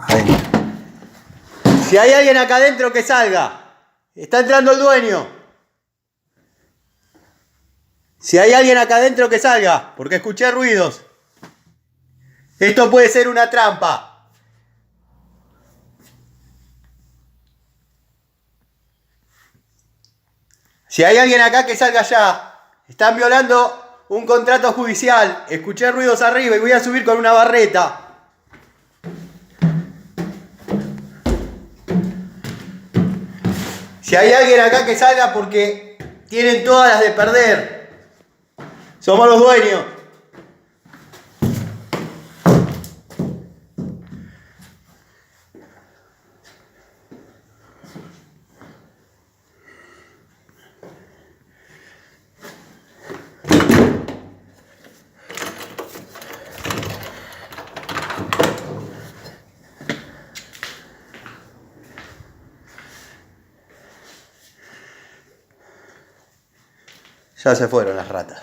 Adentro. Si hay alguien acá adentro, que salga. Está entrando el dueño. Si hay alguien acá adentro, que salga, porque escuché ruidos. Esto puede ser una trampa. Si hay alguien acá, que salga ya. Están violando un contrato judicial. Escuché ruidos arriba y voy a subir con una barreta. Si hay alguien acá, que salga, porque tienen todas las de perder. Somos los dueños. Ya se fueron las ratas.